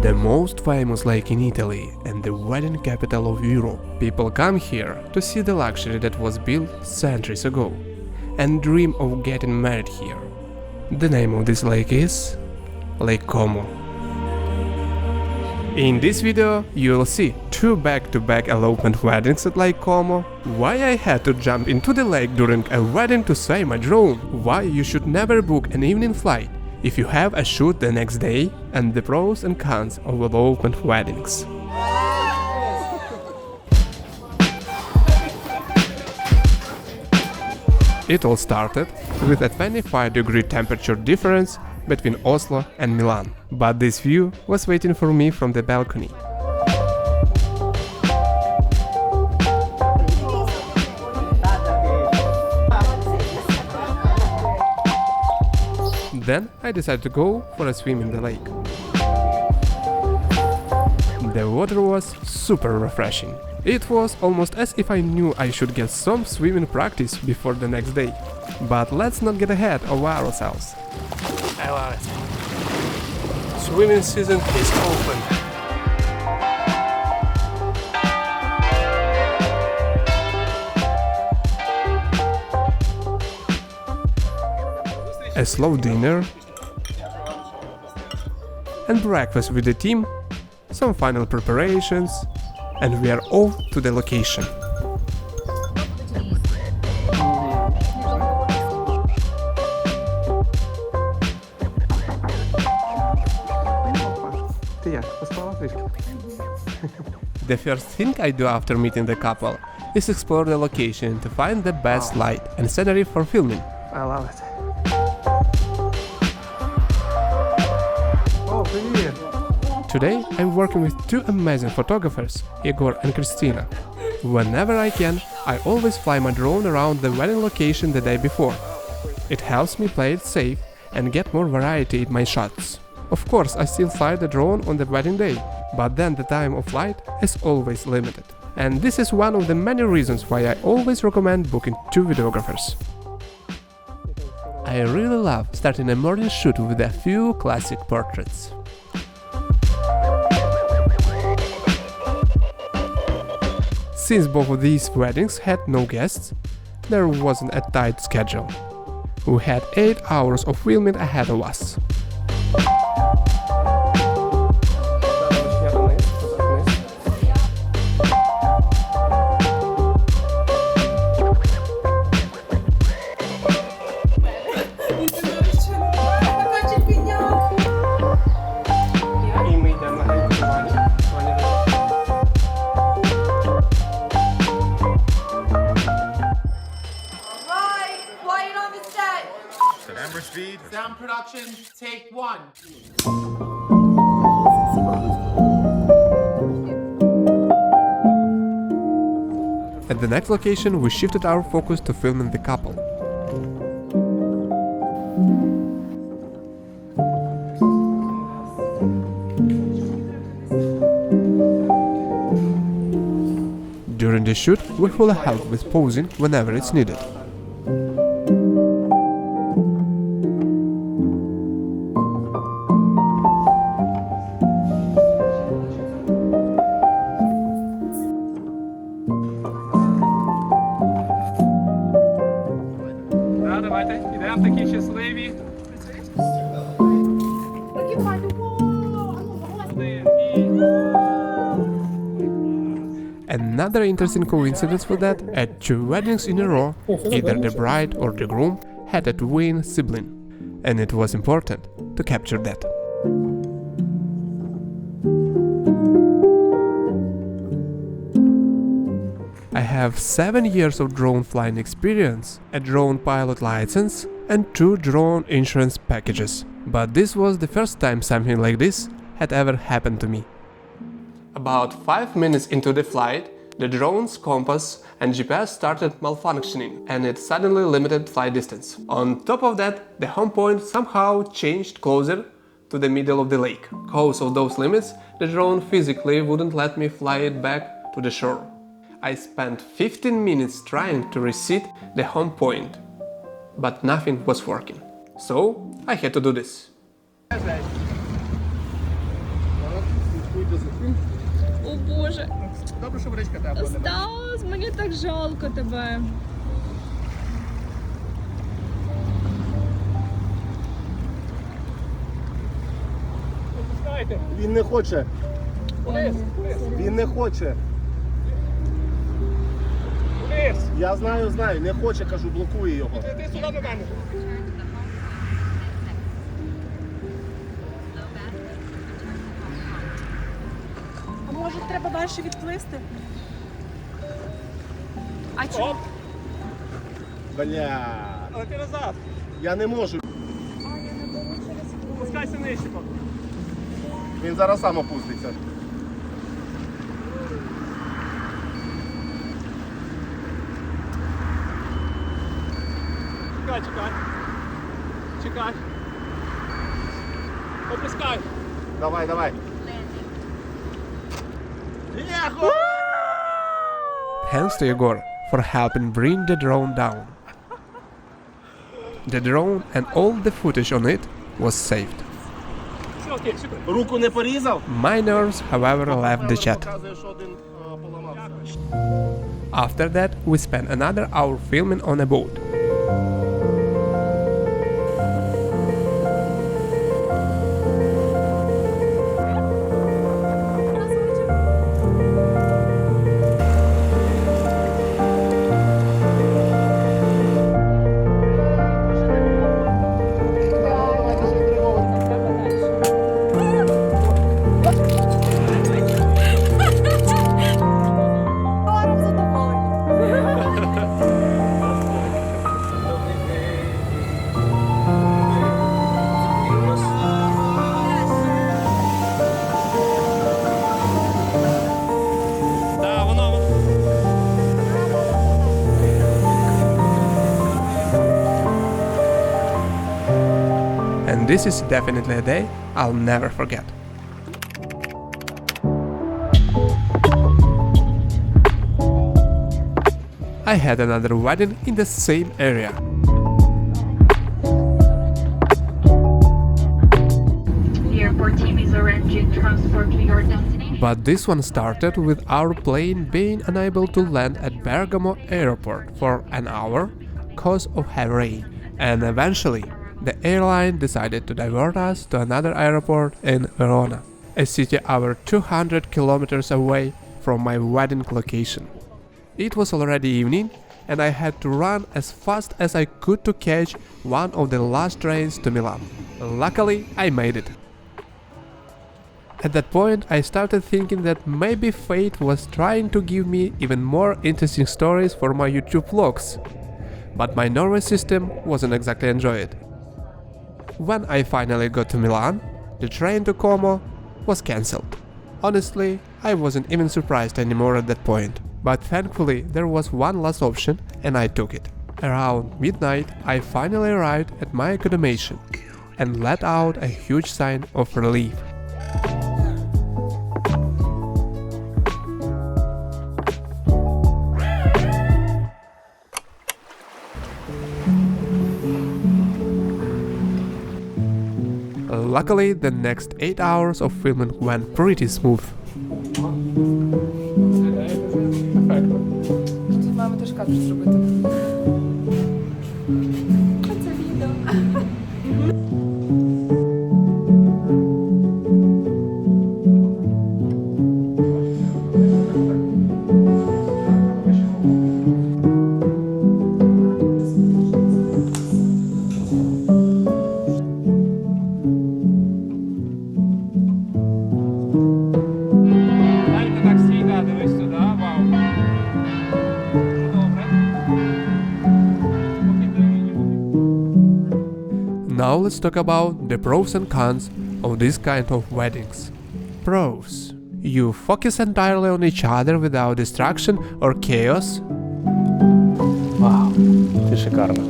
The most famous lake in Italy and the wedding capital of Europe. People come here to see the luxury that was built centuries ago and dream of getting married here. The name of this lake is Lake Como. In this video you'll see 2 back-to-back elopement weddings at Lake Como, why I had to jump into the lake during a wedding to save my drone, why you should never book an evening flight if you have a shoot the next day, and the pros and cons of elopement weddings. It all started with a 25-degree temperature difference between Oslo and Milan, but this view was waiting for me from the balcony. Then I decided to go for a swim in the lake. The water was super refreshing. It was almost as if I knew I should get some swimming practice before the next day. But let's not get ahead of ourselves. I love it. Swimming season is open. A slow dinner and breakfast with the team, some final preparations, and we are off to the location. The first thing I do after meeting the couple is explore the location to find the best light and scenery for filming. I love it. Today I'm working with 2 amazing photographers, Igor and Christina. Whenever I can, I always fly my drone around the wedding location the day before. It helps me play it safe and get more variety in my shots. Of course, I still fly the drone on the wedding day, but then the time of flight is always limited. And this is one of the many reasons why I always recommend booking 2 videographers. I really love starting a morning shoot with a few classic portraits. Since both of these weddings had no guests, there wasn't a tight schedule. We had 8 hours of filming ahead of us. Sound production, take 1. At the next location, we shifted our focus to filming the couple. During the shoot, we will help with posing whenever it's needed. Another interesting coincidence was that at 2 weddings in a row, either the bride or the groom had a twin sibling, and it was important to capture that. I have 7 years of drone flying experience, a drone pilot license, and 2 drone insurance packages. But this was the first time something like this had ever happened to me. About 5 minutes into the flight, the drone's compass and GPS started malfunctioning, and it suddenly limited flight distance. On top of that, the home point somehow changed closer to the middle of the lake. Because of those limits, the drone physically wouldn't let me fly it back to the shore. I spent 15 minutes trying to reset the home point, but nothing was working. So I had to do this. О Боже, Добре, що водичка тепла. Стас, мені так жалко тебе. Він не хоче. Він не хоче. Я знаю, не хоче, кажу, блокує його. Ти сюди до мене. А може треба далі відплисти? А чому? Бля. Але ти назад. Я не можу. Спускайся нижче поки. Він зараз сам опуститься. Чекай, чекай. Чекай. Опускай. Давай. Thanks to Igor for helping bring the drone down. The drone and all the footage on it was saved. Все, окей, супер. Руку не порізав? My nerves, however, left the chat. Показує, що один поламався. After that, we spent another hour filming on a boat. Да, воно. And this is definitely a day I'll never forget. I had another wedding in the same area. The airport team is arranging transport to your destination. But this one started with our plane being unable to land at Bergamo airport for an hour cause of heavy rain, and eventually the airline decided to divert us to another airport in Verona, a city over 200 kilometers away from my wedding location. It was already evening, and I had to run as fast as I could to catch one of the last trains to Milan. Luckily, I made it. At that point, I started thinking that maybe fate was trying to give me even more interesting stories for my YouTube vlogs. But my nervous system wasn't exactly enjoying it. When I finally got to Milan, the train to Como was cancelled. Honestly, I wasn't even surprised anymore at that point. But thankfully, there was one last option, and I took it. Around midnight, I finally arrived at my accommodation and let out a huge sigh of relief. Luckily, the next 8 hours of filming went pretty smooth. Маємо теж кадр зробити. Це відео. Дайте таксі, да, дивись сюди, вау. Добре. Now let's talk about the pros and cons of this kind of weddings. Pros. You focus entirely on each other without distraction or chaos. Вау, ти шикарна.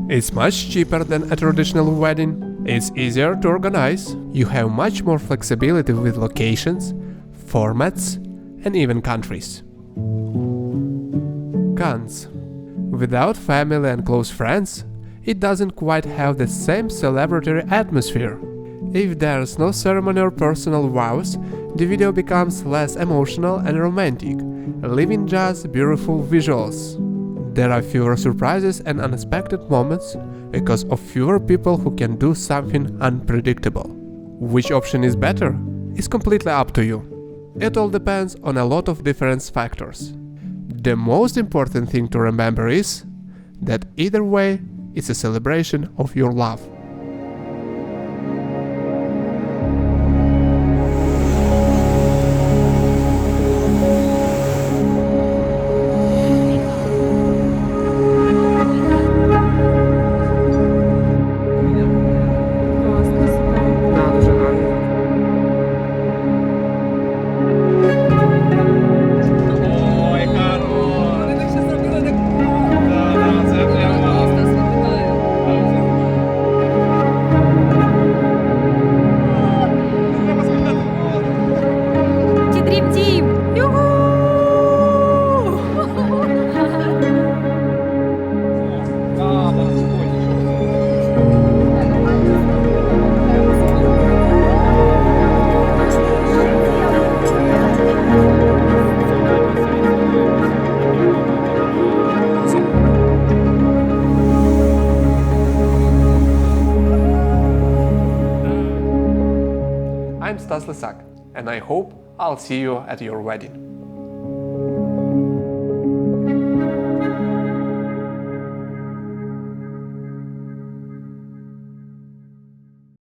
It's much cheaper than a traditional wedding. It's easier to organize. You have much more flexibility with locations, formats, and even countries. Cons. Without family and close friends, it doesn't quite have the same celebratory atmosphere. If there's no ceremony or personal vows, the video becomes less emotional and romantic, leaving just beautiful visuals. There are fewer surprises and unexpected moments because of fewer people who can do something unpredictable. Which option is better? Is completely up to you. It all depends on a lot of different factors. The most important thing to remember is that either way, it's a celebration of your love. Ой, хорош. Да, це прямо. Треба сказати. Dream Team! Юху! А, потихонечку. I'm Stas Lysak, and I hope I'll see you at your wedding.